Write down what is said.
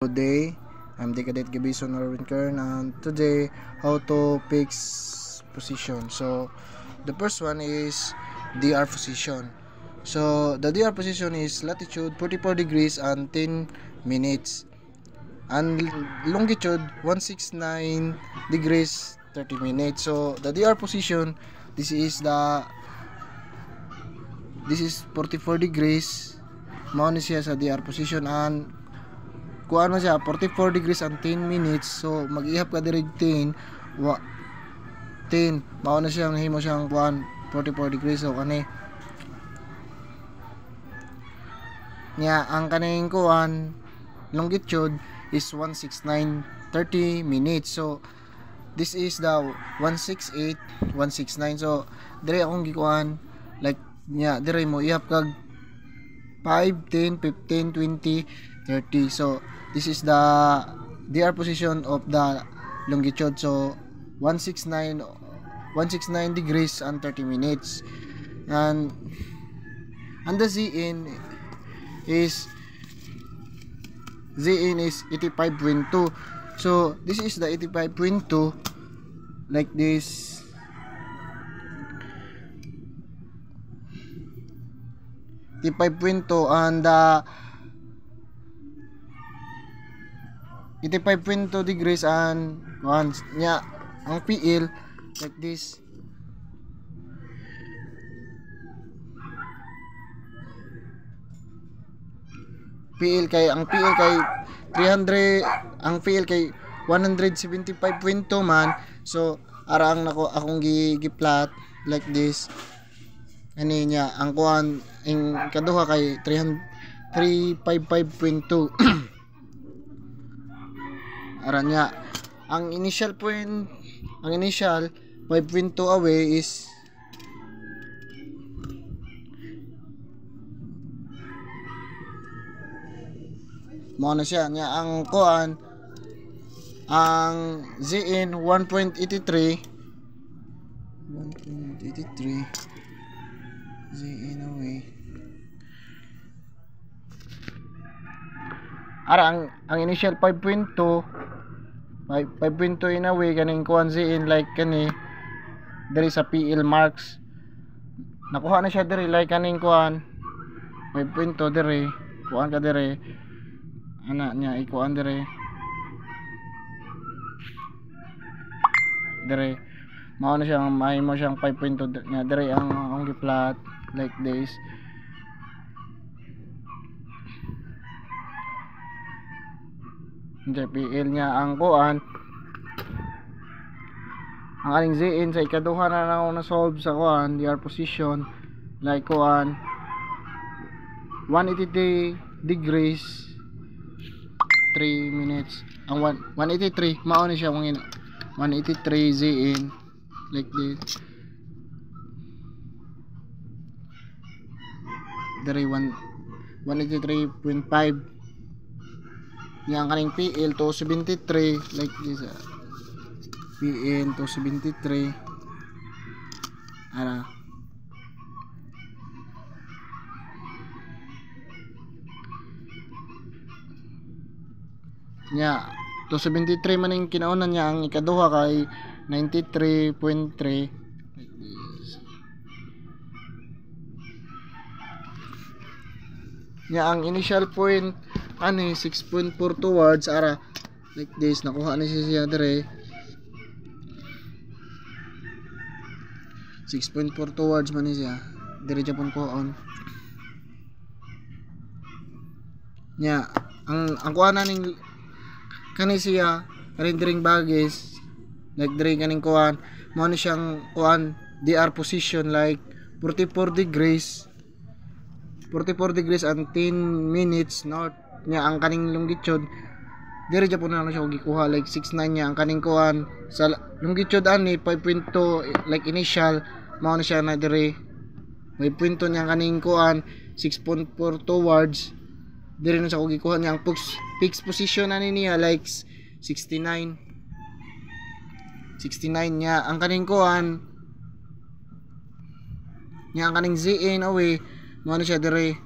Good day, I'm the Cadet Gabison Norwin Kern, and today how to fix position. So the first one is DR position. So the DR position is latitude 44 degrees and 10 minutes and longitude 169 degrees 30 minutes. So the DR position, this is 44 degrees mao ni siya sa DR position, and kuan man siya 44 degrees and 10 minutes. So mag-ihap ka diri 10 mao na siyang himo siyang kuan 44 degrees. So kani niya ang kaning kuan longitude is 169 30 minutes. So this is the 168 169. So dire akong gikuan like niya dire mo ihap kag 5 10 15 20 30. So this is the DR position of the longitude. So 169 degrees and 30 minutes, and the ZN is 85.2. so this is the 85.2 like this. And 85.2 degrees and once nya ang PL like this. Ang PL kay 300, ang PL kay 175.2 man. So ara ang akong gi-plot like this. Ani niya ang kuan ang kaduha kay 355.2. Ara niya ang initial 5.2 away is mo na siya niya ang kuan ang ZN 1.83 ZN away. Ara ang initial 5.2 in a way kaning kuan ZN like kani diri sa PL marks nakuha na siya diri like kaning kuan 5.2 diri kuan ka diri ana niya ikuan diri mao na siyang may mo siyang 5.2 niya diri ang gi-plot like this. JPL niya ang kuan ang aning ZN sa ikaduha na na solve sa kuan DR position like kuan 183 degrees 3 minutes ang 183 mao ni siya 183 ZN like this. Dari 183.5 yang kaning PL to 73 like this. PL to 73 ara nya to 73 man ning kinaunan niya ang ikaduha kay 93.3 like this. Nya ang initial point ani 6.4 towards ara like this nakuha ni siya dire 6.4 towards man ni siya dire Japon ko on nya ang kuha ning kani siya rendering baggage like dire kaning kuan mao ni siyang kuan DR position like 44 degrees and 10 minutes north nya ang kaning longitude dire Japon na siya gikuha like 69 nya ang kaning kuan sa longitude ani 5.2 like initial mao na siya na dire 5.2 nya ang kaning kuan 6.4 towards dire na siya gikuha nya ang fixed position ani niya like 69 nya ang kaning kuan nya ang kaning ZN away mao na siya dire